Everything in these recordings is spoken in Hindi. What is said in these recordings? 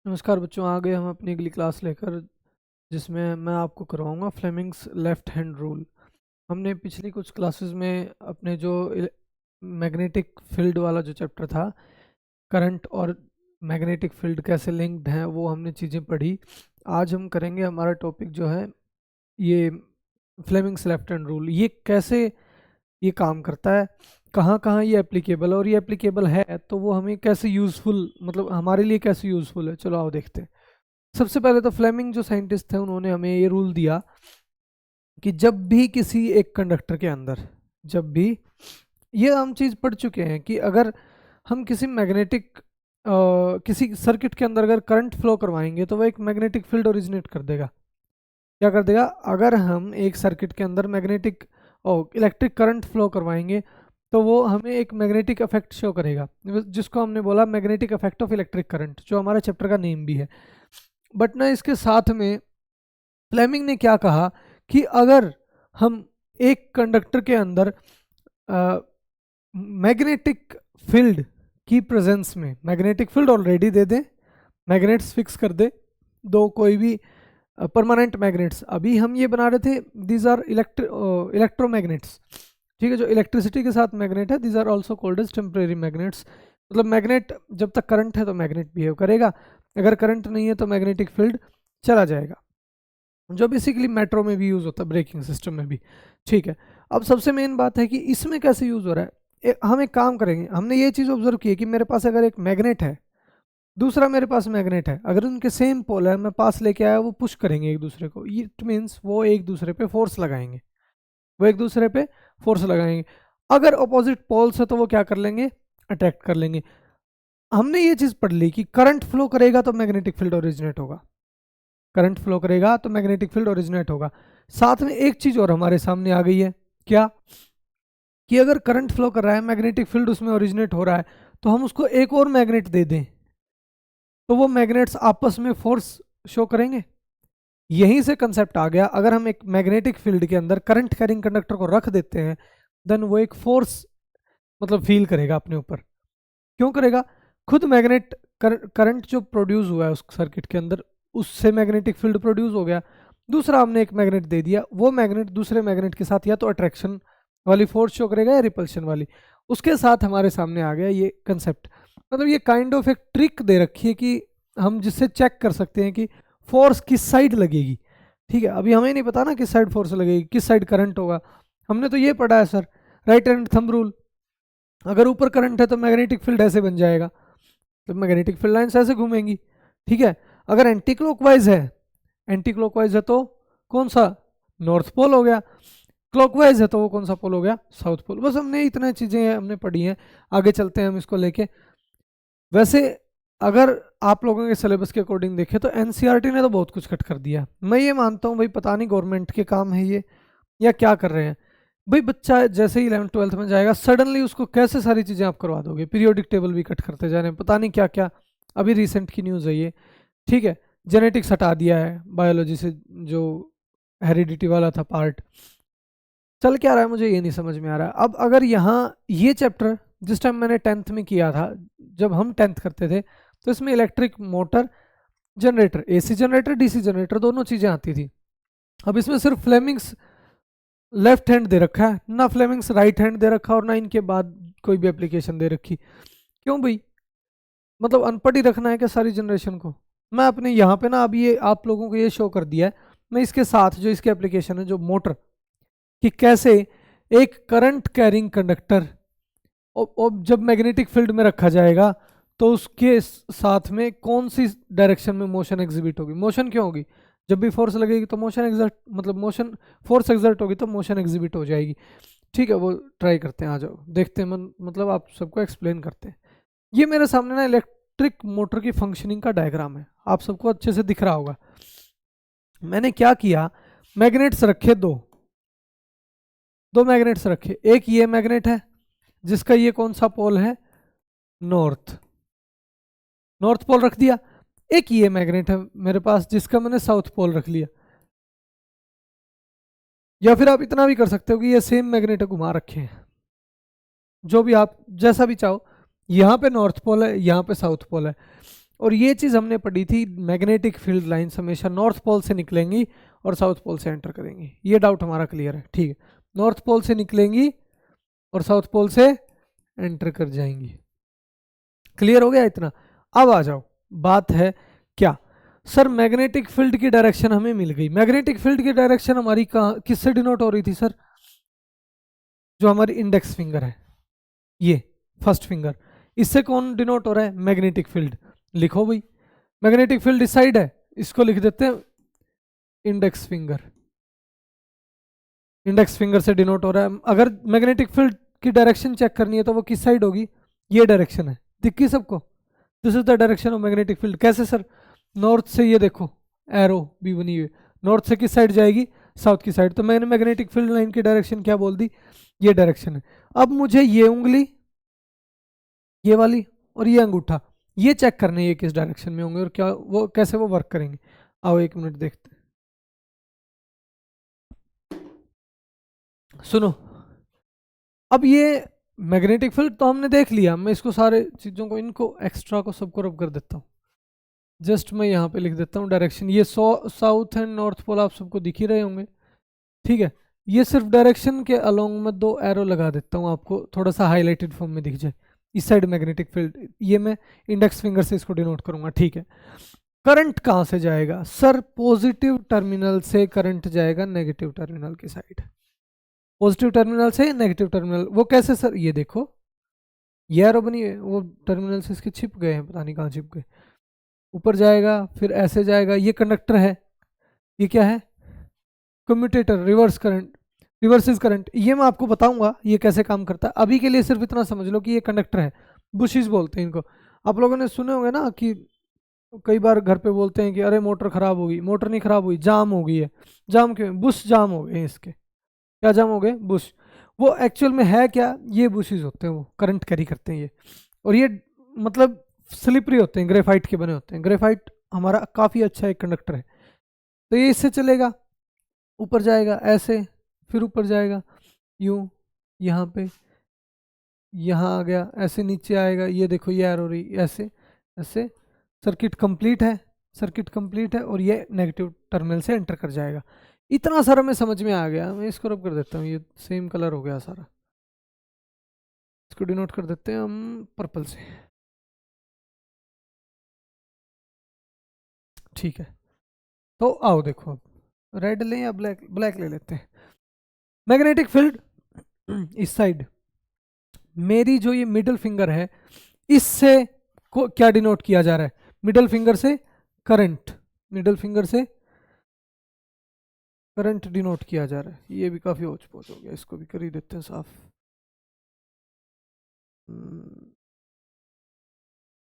नमस्कार बच्चों, आ गए हम अपनी अगली क्लास लेकर जिसमें मैं आपको करवाऊंगा फ्लेमिंग्स लेफ्ट हैंड रूल। हमने पिछली कुछ क्लासेस में अपने जो मैग्नेटिक फील्ड वाला जो चैप्टर था, करंट और मैग्नेटिक फील्ड कैसे लिंक्ड हैं, वो हमने चीज़ें पढ़ी। आज हम करेंगे हमारा टॉपिक जो है ये फ्लेमिंग्स लेफ्ट हैंड रूल। ये कैसे ये काम करता है, कहाँ कहाँ ये एप्लीकेबल है, और ये एप्लीकेबल है तो वो हमें कैसे यूज़फुल, मतलब हमारे लिए कैसे यूज़फुल है। चलो आओ देखते हैं। सबसे पहले तो फ्लेमिंग जो साइंटिस्ट थे उन्होंने हमें ये रूल दिया कि जब भी किसी एक कंडक्टर के अंदर, जब भी, ये हम चीज़ पढ़ चुके हैं कि अगर हम किसी मैग्नेटिक किसी सर्किट के अंदर अगर करंट फ्लो करवाएंगे तो वो एक मैग्नेटिक फील्ड ओरिजिनेट कर देगा। क्या कर देगा? अगर हम एक सर्किट के अंदर मैग्नेटिक इलेक्ट्रिक करंट फ्लो करवाएंगे तो वो हमें एक मैग्नेटिक इफेक्ट शो करेगा, जिसको हमने बोला magnetic effect of electric current, जो हमारा चैप्टर का नेम भी है। बट ना इसके साथ में फ्लेमिंग ने क्या कहा कि अगर हम एक कंडक्टर के अंदर मैग्नेटिक फील्ड की प्रेजेंस में मैग्नेटिक फील्ड ऑलरेडी दे दें, मैग्नेट्स फिक्स कर दे, दो कोई भी परमानेंट मैग्नेट्स। अभी हम ये बना रहे थे दीज आर इलेक्ट्रोमैग्नेट्स, ठीक है, जो इलेक्ट्रिसिटी के साथ मैग्नेट है, these are also called as temporary magnets. मतलब मैग्नेट जब तक करंट है तो मैग्नेट बिहेव करेगा, अगर करंट नहीं है तो मैग्नेटिक फील्ड चला जाएगा, जो बेसिकली मेट्रो में भी यूज़ होता है, ब्रेकिंग सिस्टम में भी। ठीक है, अब सबसे मेन बात है कि इसमें कैसे यूज़ हो रहा है। हम एक काम करेंगे, हमने ये चीज़ ऑब्जर्व की है कि मेरे पास अगर एक मैग्नेट है, दूसरा मेरे पास मैग्नेट है, अगर उनके सेम पोल है, मैं पास लेके आया, वो पुश करेंगे एक दूसरे को, इट मीन्स वो एक दूसरे पे फोर्स लगाएंगे, वो एक दूसरे पे फोर्स लगाएंगे। अगर अपोजिट पोल्स है तो वो क्या कर लेंगे? अट्रैक्ट कर लेंगे। हमने ये चीज़ पढ़ ली कि करंट फ्लो करेगा तो मैग्नेटिक फील्ड ओरिजिनेट होगा, करंट फ्लो करेगा तो मैग्नेटिक फील्ड ओरिजिनेट होगा। साथ में एक चीज़ और हमारे सामने आ गई है, क्या? कि अगर करंट फ्लो कर रहा है, मैग्नेटिक फील्ड उसमें ओरिजिनेट हो रहा है, तो हम उसको एक और मैग्नेट दे दें तो वो मैग्नेट्स आपस में फोर्स शो करेंगे। यहीं से कंसेप्ट आ गया, अगर हम एक मैग्नेटिक फील्ड के अंदर करंट कैरिंग कंडक्टर को रख देते हैं, देन वो एक फोर्स मतलब फील करेगा अपने ऊपर। क्यों करेगा? खुद मैग्नेट करंट जो प्रोड्यूस हुआ है उस सर्किट के अंदर, उससे मैग्नेटिक फील्ड प्रोड्यूस हो गया। दूसरा हमने एक मैग्नेट दे दिया, वो मैग्नेट दूसरे मैग्नेट के साथ या तो अट्रैक्शन वाली फोर्स शो करेगा या रिपल्शन वाली। उसके साथ हमारे सामने आ गया ये कंसेप्ट। मतलब ये काइंड ऑफ एक ट्रिक दे रखी है कि हम जिससे चेक कर सकते हैं कि फोर्स किस साइड लगेगी। ठीक है, अभी हमें नहीं पता ना किस साइड फोर्स लगेगी, किस साइड करंट होगा। हमने तो ये पढ़ा है sir, right hand thumb rule. अगर ऊपर करंट है तो मैग्नेटिक फील्ड ऐसे बन जाएगा, तो मैग्नेटिक फील्ड लाइंस ऐसे घूमेंगी। ठीक है, अगर एंटी क्लॉकवाइज है, एंटी क्लॉकवाइज है तो कौन सा? नॉर्थ पोल हो गया। क्लॉकवाइज है तो वो कौन सा पोल हो गया? South pole. बस हमने इतना चीज़ें हमने पढ़ी हैं, आगे चलते हैं हम इसको लेके। वैसे अगर आप लोगों के सिलेबस के अकॉर्डिंग देखें तो एनसीईआरटी ने तो बहुत कुछ कट कर दिया। मैं ये मानता हूँ भाई, पता नहीं गवर्नमेंट के काम है ये या क्या कर रहे हैं। भाई बच्चा जैसे ही 11th-12th में जाएगा, सडनली उसको कैसे सारी चीज़ें आप करवा दोगे? पीरियोडिक टेबल भी कट करते जा रहे हैं, पता नहीं क्या क्या। अभी रिसेंट की न्यूज़ है ये। ठीक है, जेनेटिक्स हटा दिया है बायोलॉजी से, जो हेरिडिटी वाला था पार्ट। चल क्या रहा है मुझे ये नहीं समझ में आ रहा है। अब अगर यहाँ ये चैप्टर जिस टाइम मैंने 10th में किया था, जब हम 10th करते थे, तो इसमें electric motor, generator, AC generator, DC generator, दोनों चीज़ें आती थी। अब इसमें सिर्फ फ्लेमिंग्स लेफ्ट हैंड दे रखा है, ना फ्लेमिंग्स राइट हैंड दे रखा, और ना इनके बाद कोई भी एप्लीकेशन दे रखी। क्यों भाई? मतलब अनपढ़ ही रखना है क्या सारी जनरेशन को? मैं अपने यहाँ पे ना अभी ये आप लोगों को ये शो कर दिया है, मैं इसके साथ जो इसके एप्लीकेशन है, जो मोटर, कि कैसे एक करंट कैरिंग कंडक्टर और जब मैग्नेटिक फील्ड में रखा जाएगा तो उसके साथ में कौन सी डायरेक्शन में मोशन एग्जिबिट होगी। मोशन क्यों होगी? जब भी फोर्स लगेगी तो मोशन एग्जर्ट, मतलब मोशन, फोर्स एग्जर्ट होगी तो मोशन एग्जिबिट हो जाएगी। ठीक है, वो ट्राई करते हैं, आ जाओ देखते हैं, मतलब आप सबको एक्सप्लेन करते हैं। ये मेरे सामने ना इलेक्ट्रिक मोटर की फंक्शनिंग का डायग्राम है, आप सबको अच्छे से दिख रहा होगा। मैंने क्या किया, मैग्नेट्स रखे दो मैग्नेट्स रखे। एक ये मैग्नेट है जिसका ये कौन सा पोल है? नॉर्थ, नॉर्थ पोल रख दिया। एक ये मैग्नेट है मेरे पास जिसका मैंने साउथ पोल रख लिया। या फिर आप इतना भी कर सकते हो कि ये सेम मैग्नेट घुमा रखे हैं, जो भी आप जैसा भी चाहो। यहाँ पे नॉर्थ पोल है, यहाँ पे साउथ पोल है। और ये चीज़ हमने पढ़ी थी, मैग्नेटिक फील्ड लाइंस हमेशा नॉर्थ पोल से निकलेंगी और साउथ पोल से एंटर करेंगी। ये डाउट हमारा क्लियर है, ठीक है। नॉर्थ पोल से निकलेंगी और साउथ पोल से एंटर कर जाएंगी। क्लियर हो गया इतना? अब आ जाओ, बात है क्या सर, मैग्नेटिक फील्ड की डायरेक्शन हमें मिल गई। मैग्नेटिक फील्ड की डायरेक्शन हमारी कहाँ किससे डिनोट हो रही थी सर? जो हमारी इंडेक्स फिंगर है, ये फर्स्ट फिंगर, इससे कौन डिनोट हो रहा है? Magnetic field. लिखो भाई, मैग्नेटिक फील्ड इस साइड है, इसको लिख देते हैं इंडेक्स फिंगर। इंडेक्स फिंगर से डिनोट हो रहा है। अगर मैग्नेटिक फील्ड की डायरेक्शन चेक करनी है तो वो किस साइड होगी? ये डायरेक्शन है, दिखी सबको? This is the direction of magnetic field. कैसे सर? नॉर्थ से, ये देखो एरो भी बनी हुई है, नॉर्थ से किस साइड जाएगी? साउथ की साइड। तो मैंने मैग्नेटिक फील्ड लाइन की डायरेक्शन क्या बोल दी? ये डायरेक्शन है। अब मुझे ये उंगली, ये वाली और ये अंगूठा, ये चेक करने ये किस डायरेक्शन में होंगे और क्या वो कैसे वो वर्क करेंगे। आओ एक मिनट देखते हैं, सुनो। अब ये मैग्नेटिक फील्ड तो हमने देख लिया, मैं इसको सारे चीज़ों को, इनको एक्स्ट्रा को सबको रब कर देता हूँ। जस्ट मैं यहाँ पे लिख देता हूँ डायरेक्शन। ये साउथ एंड नॉर्थ पोल आप सबको दिख ही रहे होंगे, ठीक है। ये सिर्फ डायरेक्शन के अलोंग में दो एरो लगा देता हूँ, आपको थोड़ा सा हाईलाइटेड फॉर्म में दिख जाए। इस साइड मैग्नेटिक फील्ड, ये मैं इंडेक्स फिंगर से इसको डिनोट करूंगा, ठीक है। करंट कहाँ से जाएगा सर? पॉजिटिव टर्मिनल से करंट जाएगा नेगेटिव टर्मिनल की साइड। पॉजिटिव टर्मिनल से नेगेटिव टर्मिनल, वो कैसे सर? ये देखो, ये एरो बनी है, वो टर्मिनल से इसके छिप गए हैं, पता नहीं कहाँ छिप गए। ऊपर जाएगा, फिर ऐसे जाएगा, ये कंडक्टर है, ये क्या है? Commutator, reverse current, reverses current. ये मैं आपको बताऊंगा ये कैसे काम करता है। अभी के लिए सिर्फ इतना समझ लो कि ये कंडक्टर है, बुशिस बोलते हैं इनको। आप लोगों ने सुने होंगे ना कि कई बार घर पे बोलते हैं कि अरे मोटर खराब होगी। मोटर नहीं खराब हुई, जाम हो गई है। जाम क्यों? बुश जाम हो गए इसके। क्या जाम हो गए? बुश। वो एक्चुअल में है क्या? ये बुशिस होते हैं, वो करंट कैरी करते हैं ये। और ये मतलब स्लिपरी होते हैं, ग्रेफाइट के बने होते हैं। ग्रेफाइट हमारा काफ़ी अच्छा एक कंडक्टर है। तो ये इससे चलेगा, ऊपर जाएगा ऐसे, फिर ऊपर जाएगा यूं, यहाँ पे, यहाँ आ गया, ऐसे नीचे आएगा, ये देखो ये एरो रही, ऐसे ऐसे। सर्किट कंप्लीट है, सर्किट कंप्लीट है, और ये नेगेटिव टर्मिनल से एंटर कर जाएगा। इतना सारा मैं समझ में आ गया। मैं इसको रब कर देता हूँ, ये सेम कलर हो गया सारा। इसको डिनोट कर देते हैं हम पर्पल से, ठीक है। तो आओ देखो, अब रेड लें या ब्लैक? ब्लैक ले लेते हैं। मैग्नेटिक फील्ड इस साइड, मेरी जो ये मिडिल फिंगर है, इससे को क्या डिनोट किया जा रहा है? मिडिल फिंगर से करंट, मिडिल फिंगर से करंट डिनोट किया जा रहा है। ये भी काफी होच पोच हो गया, इसको भी कर ही देते हैं साफ।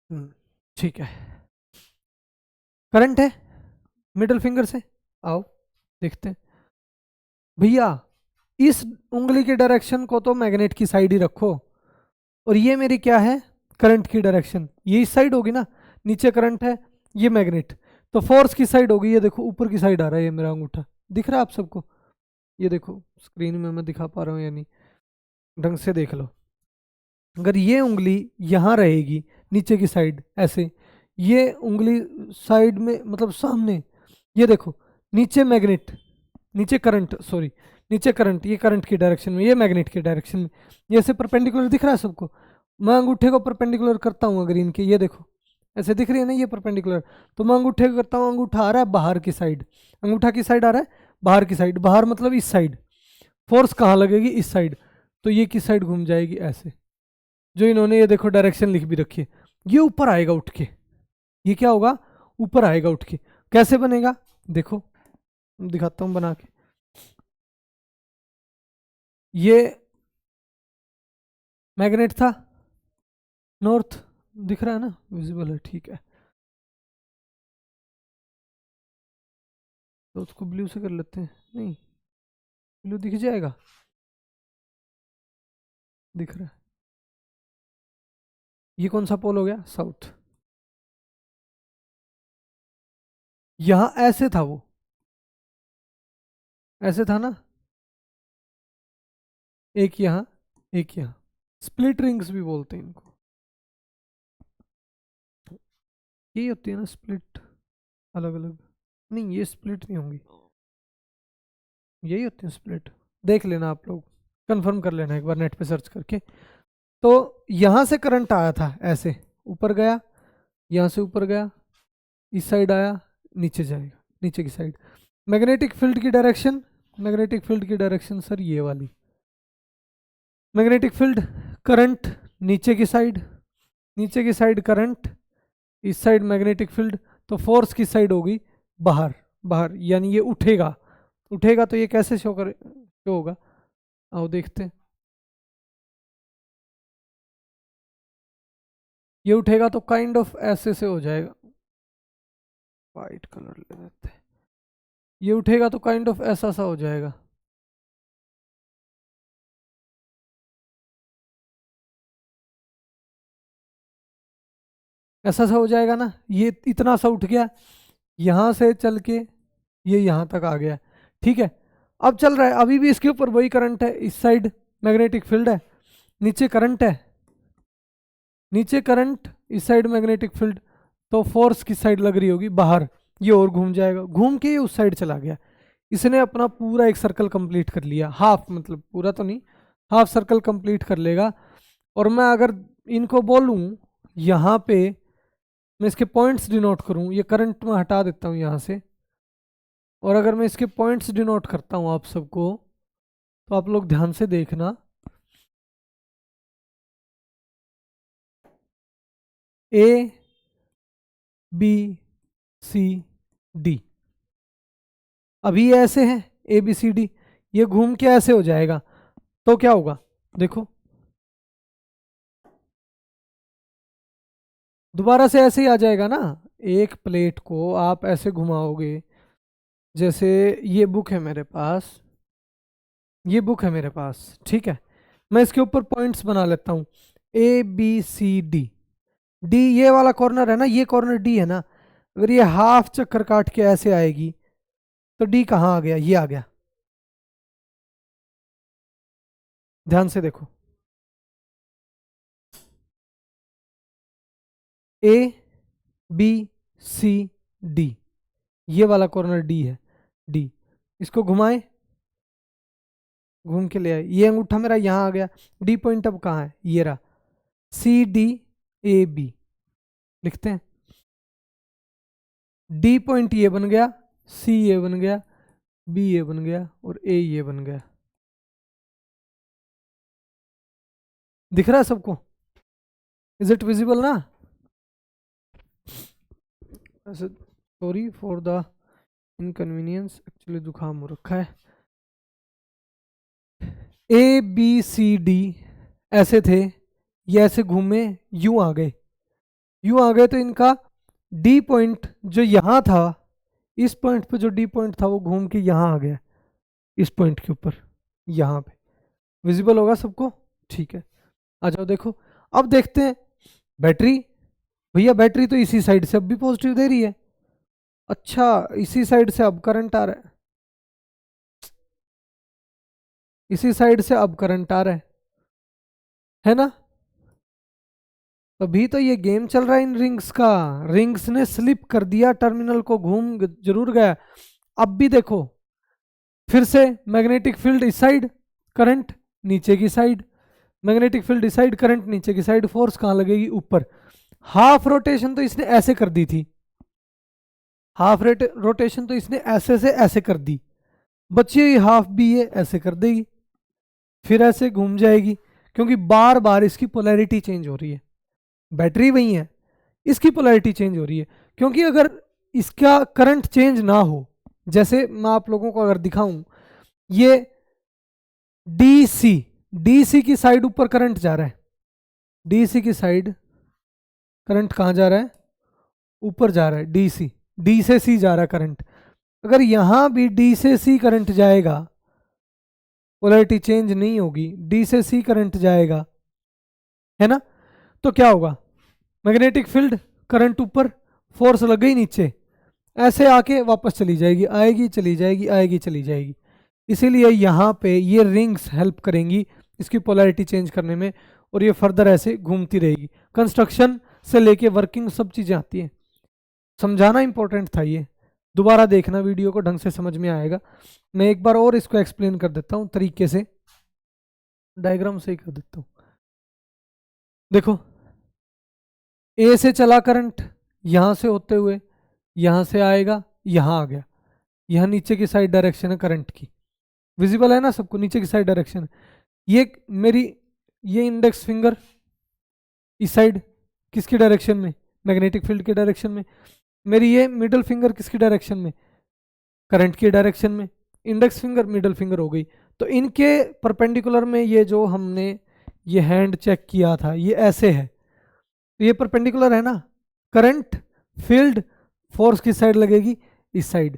हम्म, ठीक है। करंट है मिडिल फिंगर से, आओ देखते हैं भैया। इस उंगली की डायरेक्शन को तो मैग्नेट की साइड ही रखो, और ये मेरी क्या है? करंट की डायरेक्शन, ये इस साइड होगी ना। नीचे करंट है, ये मैग्नेट, तो फोर्स की साइड होगी। ये देखो ऊपर की साइड आ रहा है, ये मेरा अंगूठा दिख रहा है आप सबको? ये देखो स्क्रीन में मैं दिखा पा रहा हूँ या नहीं, ढंग से देख लो। अगर ये उंगली यहाँ रहेगी नीचे की साइड ऐसे, ये उंगली साइड में मतलब सामने, ये देखो नीचे मैग्नेट, नीचे करंट, सॉरी नीचे करंट, ये करंट की डायरेक्शन में, ये मैग्नेट की डायरेक्शन में। ये ऐसे परपेंडिकुलर दिख रहा है सबको? मैं अंगूठे को परपेंडिकुलर करता हूँ अगर इनके, ये देखो ऐसे दिख रही है ना ये परपेंडिकुलर, तो मैं अंगूठे को करता हूँ, अंगूठा आ रहा है बाहर की साइड, अंगूठा की साइड आ रहा है बाहर की साइड, बाहर मतलब इस साइड। फोर्स कहाँ लगेगी? इस साइड, तो ये किस साइड घूम जाएगी? ऐसे। जो इन्होंने ये देखो डायरेक्शन लिख भी रखी है, ये ऊपर आएगा उठ के। ये क्या होगा? ऊपर आएगा उठ के। कैसे बनेगा? देखो दिखाता हूँ बना के। ये मैग्नेट था, नॉर्थ दिख रहा है ना, विजिबल है, ठीक है। तो उसको ब्लू से कर लेते हैं, नहीं ब्लू दिख जाएगा, दिख रहा है। ये कौन सा पोल हो गया? साउथ। यहां ऐसे था वो, ऐसे था ना, एक यहाँ एक यहाँ, स्प्लिट रिंग्स भी बोलते हैं इनको। यही होती है ना स्प्लिट, अलग अलग नहीं, ये स्प्लिट नहीं होंगी, यही होती है स्प्लिट। देख लेना आप लोग, कंफर्म कर लेना एक बार नेट पे सर्च करके। तो यहाँ से करंट आया था ऐसे, ऊपर गया, यहाँ से ऊपर गया, इस साइड आया, नीचे जाएगा, नीचे की साइड। मैग्नेटिक फील्ड की डायरेक्शन, मैग्नेटिक फील्ड की डायरेक्शन सर ये वाली। मैग्नेटिक फील्ड, करंट नीचे की साइड, नीचे की साइड करंट, इस साइड मैग्नेटिक फील्ड, तो फोर्स की साइड होगी बाहर, बाहर यानी ये उठेगा, उठेगा तो ये कैसे शो होगा, आओ देखते हैं। ये उठेगा तो काइंड ऑफ ऐसे से हो जाएगा, वाइट कलर ले लेते हैं, ये उठेगा तो काइंड ऑफ ऐसा सा हो जाएगा। ऐसा सा हो जाएगा ना, ये इतना सा उठ गया, यहां से चल के ये यहां तक आ गया, ठीक है। अब चल रहा है, अभी भी इसके ऊपर वही करंट है, इस साइड मैग्नेटिक फील्ड है, नीचे करंट है, नीचे करंट, इस साइड मैग्नेटिक फील्ड, तो फोर्स की साइड लग रही होगी बाहर, ये और घूम जाएगा, घूम के ये उस साइड चला गया। इसने अपना पूरा एक सर्कल कंप्लीट कर लिया, हाफ, मतलब पूरा तो नहीं, हाफ सर्कल कंप्लीट कर लेगा। और मैं अगर इनको बोलूं यहाँ पे, मैं इसके पॉइंट्स डिनोट करूं, ये करंट में हटा देता हूं यहाँ से, और अगर मैं इसके पॉइंट्स डिनोट करता हूं आप सबको, तो आप लोग ध्यान से देखना, ए बी सी डी, अभी ये ऐसे है ए बी सी डी, ये घूम के ऐसे हो जाएगा, तो क्या होगा देखो, दोबारा से ऐसे ही आ जाएगा ना। एक प्लेट को आप ऐसे घुमाओगे, जैसे ये बुक है मेरे पास, ये बुक है मेरे पास, ठीक है, मैं इसके ऊपर पॉइंट्स बना लेता हूँ, A B C D, D ये वाला कॉर्नर है ना, ये कॉर्नर डी है ना, अगर ये हाफ चक्कर काट के ऐसे आएगी तो डी कहाँ आ गया, ये आ गया, ध्यान से देखो, ए बी सी डी, ये वाला कॉर्नर डी है, डी, इसको घुमाए, घूम के ले आए, ये अंगूठा मेरा यहाँ आ गया, डी पॉइंट अब कहाँ है, ये रहा, सी डी ए बी लिखते हैं, डी पॉइंट ये बन गया, सी ये बन गया, बी ये बन गया, और ए ये बन गया। दिख रहा है सबको, इज इट विजिबल ना? Sorry for the inconvenience, actually जुकाम हो रखा है। ए बी सी डी ऐसे थे, ये ऐसे घूमे, यूं आ गए, यूं आ गए, तो इनका डी पॉइंट जो यहाँ था, इस पॉइंट पे जो डी पॉइंट था वो घूम के यहाँ आ गया, इस पॉइंट के ऊपर, यहाँ पे विजिबल होगा सबको, ठीक है। आ जाओ देखो, अब देखते हैं बैटरी, भैया बैटरी तो इसी साइड से अब भी पॉजिटिव दे रही है, अच्छा इसी साइड से अब करंट आ रहा है, इसी साइड से अब करंट आ रहा है ना? अभी तो ये गेम चल रहा है इन रिंग्स का, रिंग्स ने स्लिप कर दिया, टर्मिनल को घूम जरूर गया। अब भी देखो, फिर से मैग्नेटिक फील्ड इस साइड, करंट नीचे की साइड, मैग्नेटिक फील्ड इस साइड, करंट नीचे की साइड, फोर्स कहाँ लगेगी, ऊपर। हाफ रोटेशन तो इसने ऐसे कर दी थी, हाफ रोटेशन तो इसने ऐसे से ऐसे कर दी, बची हुई हाफ भी ये ऐसे कर देगी, फिर ऐसे घूम जाएगी, क्योंकि बार बार इसकी पोलैरिटी चेंज हो रही है, बैटरी वही है, इसकी पोलैरिटी चेंज हो रही है, क्योंकि अगर इसका करंट चेंज ना हो, जैसे मैं आप लोगों को अगर दिखाऊं, ये डीसी, डीसी की साइड ऊपर करंट जा रहा है, डीसी की साइड करंट कहाँ जा रहा है, ऊपर जा रहा है, डीसी, डी से सी जा रहा है करंट, अगर यहां भी डी से सी करंट जाएगा, पोलैरिटी चेंज नहीं होगी, डी से सी करंट जाएगा, है ना, तो क्या होगा, मैग्नेटिक फील्ड, करंट ऊपर, फोर्स लग गई नीचे, ऐसे आके वापस चली जाएगी, आएगी चली जाएगी, आएगी चली जाएगी, इसीलिए यहाँ पे ये रिंग्स हेल्प करेंगी इसकी पोलैरिटी चेंज करने में, और ये फर्दर ऐसे घूमती रहेगी, कंस्ट्रक्शन से लेके वर्किंग सब चीज़ें आती हैं। समझाना इंपॉर्टेंट था, ये दोबारा देखना वीडियो को, ढंग से समझ में आएगा। मैं एक बार और इसको एक्सप्लेन कर देता हूँ तरीके से, डायग्राम से ही कर देता हूँ। देखो ए से चला करंट, यहां से होते हुए यहां से आएगा, यहां आ गया, यहां नीचे की साइड डायरेक्शन है करंट की, विजिबल है ना सबको, नीचे की साइड डायरेक्शन है। ये मेरी ये इंडेक्स फिंगर इस साइड किसकी डायरेक्शन में, मैग्नेटिक फील्ड की डायरेक्शन में, मेरी ये मिडल फिंगर किसकी डायरेक्शन में, करंट की डायरेक्शन में, इंडेक्स फिंगर मिडल फिंगर हो गई। तो इनके परपेंडिकुलर में ये जो हमने ये हैंड चेक किया था ये ऐसे है, तो ये परपेंडिकुलर है ना, करंट फील्ड फोर्स किस साइड लगेगी, इस साइड,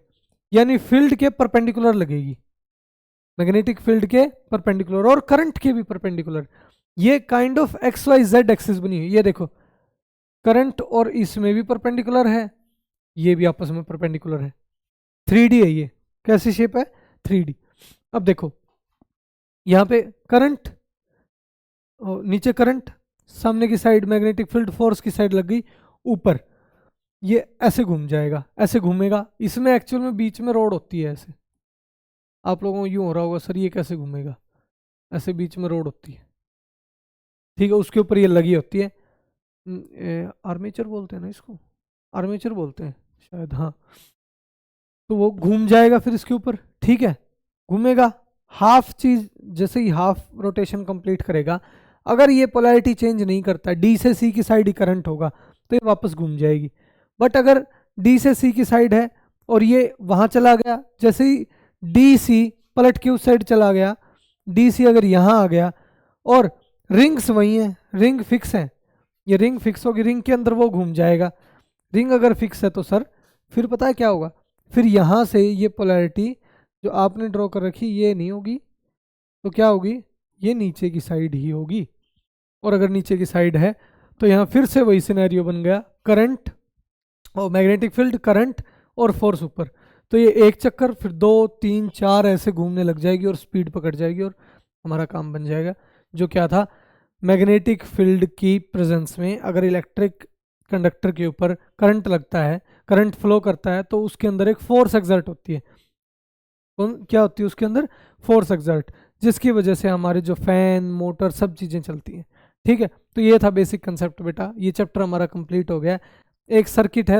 यानी फील्ड के परपेंडिकुलर लगेगी, मैग्नेटिक फील्ड के परपेंडिकुलर और करंट के भी परपेंडिकुलर। ये kind of x y z axis बनी हुई, ये देखो करंट और इसमें भी परपेंडिकुलर है, ये भी आपस में परपेंडिकुलर है, 3D है ये, कैसी शेप है 3D। अब देखो यहाँ पे करंट, नीचे करंट, सामने की साइड मैग्नेटिक फील्ड फोर्स की साइड लग गई ऊपर, ये ऐसे घूम जाएगा, ऐसे घूमेगा, इसमें एक्चुअल में बीच में रोड होती है ऐसे, आप लोगों को यूं हो रहा होगा सर ये कैसे घूमेगा, ऐसे बीच में रोड होती है, ठीक है, उसके ऊपर ये लगी होती है, आर्मेचर बोलते हैं ना इसको, आर्मेचर बोलते हैं शायद, हाँ। तो वो घूम जाएगा फिर इसके ऊपर, ठीक है, घूमेगा, हाफ चीज जैसे ही हाफ रोटेशन कंप्लीट करेगा, अगर ये पोलैरिटी चेंज नहीं करता, डी से सी की साइड ही करंट होगा तो ये वापस घूम जाएगी। बट अगर डी से सी की साइड है और ये वहां चला गया, जैसे ही डी सी पलट के उस साइड चला गया, डी सी अगर यहाँ आ गया और रिंग्स वही हैं, रिंग फिक्स है, ये रिंग फिक्स होगी, रिंग के अंदर वो घूम जाएगा, रिंग अगर फिक्स है तो सर फिर पता है क्या होगा, फिर यहाँ से ये पोलैरिटी जो आपने ड्रॉ कर रखी ये नहीं होगी, तो क्या होगी, ये नीचे की साइड ही होगी, और अगर नीचे की साइड है तो यहाँ फिर से वही सिनेरियो बन गया, करंट और मैग्नेटिक फील्ड, करंट और फोर्स ऊपर, तो ये एक चक्कर फिर 2 3 4 ऐसे घूमने लग जाएगी और स्पीड पकड़ जाएगी और हमारा काम बन जाएगा। जो क्या था, मैग्नेटिक फील्ड की प्रेजेंस में अगर इलेक्ट्रिक कंडक्टर के ऊपर करंट लगता है, करंट फ्लो करता है, तो उसके अंदर एक फोर्स एक्सर्ट होती है, क्या होती है उसके अंदर, फोर्स एक्सर्ट, जिसकी वजह से हमारे जो फैन मोटर सब चीज़ें चलती हैं, ठीक है। तो ये था बेसिक कंसेप्ट बेटा, ये चैप्टर हमारा कंप्लीट हो गया। एक सर्किट है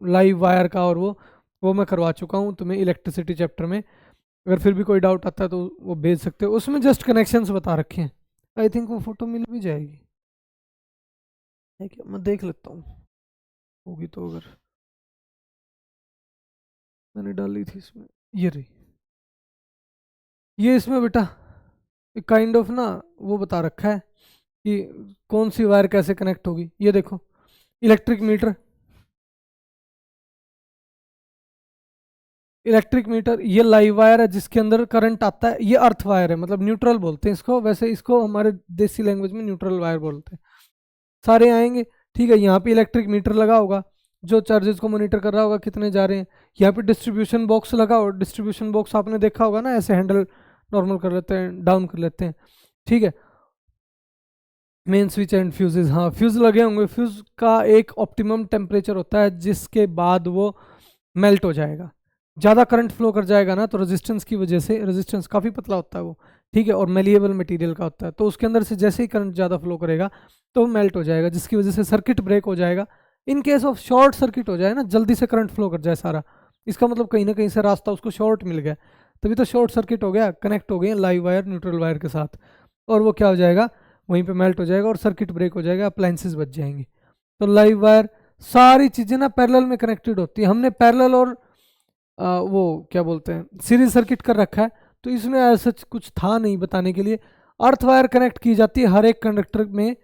लाइव वायर का, और वो मैं करवा चुका हूँ तुम्हें इलेक्ट्रिसिटी चैप्टर में, अगर फिर भी कोई डाउट आता है तो वो भेज सकते हो, उसमें जस्ट कनेक्शंस बता रखे हैं, आई थिंक वो फोटो मिल भी जाएगी, ठीक है, मैं देख लेता हूँ होगी तो, अगर मैंने डाली थी इसमें, ये रही, ये इसमें बेटा काइंड ऑफ ना वो बता रखा है कि कौन सी वायर कैसे कनेक्ट होगी। ये देखो इलेक्ट्रिक मीटर, इलेक्ट्रिक मीटर, ये लाइव वायर है जिसके अंदर करंट आता है, ये अर्थ वायर है, मतलब न्यूट्रल बोलते हैं इसको, वैसे इसको हमारे देसी लैंग्वेज में न्यूट्रल वायर बोलते हैं, सारे आएंगे, ठीक है। यहाँ पे इलेक्ट्रिक मीटर लगा होगा जो चार्जेस को मॉनिटर कर रहा होगा कितने जा रहे हैं, यहाँ पे डिस्ट्रीब्यूशन बॉक्स लगा हो, डिस्ट्रीब्यूशन बॉक्स आपने देखा होगा ना, ऐसे हैंडल नॉर्मल कर लेते हैं, डाउन कर लेते हैं, ठीक है। मेन स्विच एंड फ्यूजेस, हाँ फ्यूज लगे होंगे, फ्यूज का एक ऑप्टिमम टेम्परेचर होता है जिसके बाद वो मेल्ट हो जाएगा, ज़्यादा करंट फ्लो कर जाएगा ना तो रेजिस्टेंस की वजह से, रेजिस्टेंस काफ़ी पतला होता है वो, ठीक है, और मेलिएबल मटेरियल का होता है, तो उसके अंदर से जैसे ही करंट ज़्यादा फ्लो करेगा तो वो मेल्ट हो जाएगा, जिसकी वजह से सर्किट ब्रेक हो जाएगा। In case of short circuit हो जाए ना, जल्दी से करंट फ्लो कर जाए सारा, इसका मतलब कहीं ना कहीं से रास्ता उसको शॉर्ट मिल गया, तभी तो शॉर्ट सर्किट हो गया, कनेक्ट हो गए लाइव वायर न्यूट्रल वायर के साथ, और वो क्या हो जाएगा, वहीं पे मेल्ट हो जाएगा और सर्किट ब्रेक हो जाएगा, अप्लायंसेस बच जाएंगे। तो लाइव वायर सारी चीज़ें ना पैरेलल में कनेक्टेड होती है, हमने पैरेलल और वो क्या बोलते हैं सीरीज सर्किट कर रखा है, तो इसमें ऐसा कुछ था नहीं बताने के लिए। अर्थ वायर कनेक्ट की जाती है हर एक कंडक्टर में,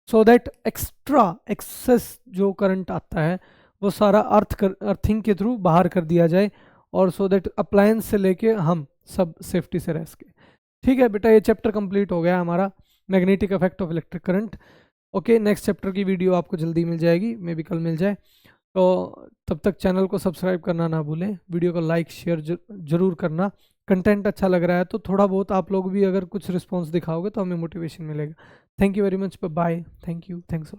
सो दैट एक्स्ट्रा एक्सेस जो करंट आता है वो सारा अर्थिंग के थ्रू बाहर कर दिया जाए, और सो दैट अप्लायंस से लेके हम सब सेफ्टी से रह सके। ठीक है बेटा, ये चैप्टर कंप्लीट हो गया हमारा, magnetic effect of electric current. Okay, next chapter की वीडियो आपको जल्दी मिल जाएगी, मे बी कल मिल जाए, तो तब तक चैनल को सब्सक्राइब करना ना भूलें, वीडियो को लाइक शेयर जरूर करना, कंटेंट अच्छा लग रहा है तो थोड़ा बहुत आप लोग भी अगर कुछ रिस्पॉन्स दिखाओगे तो हमें मोटिवेशन मिलेगा। Thank you very much, bye, thank you, thanks.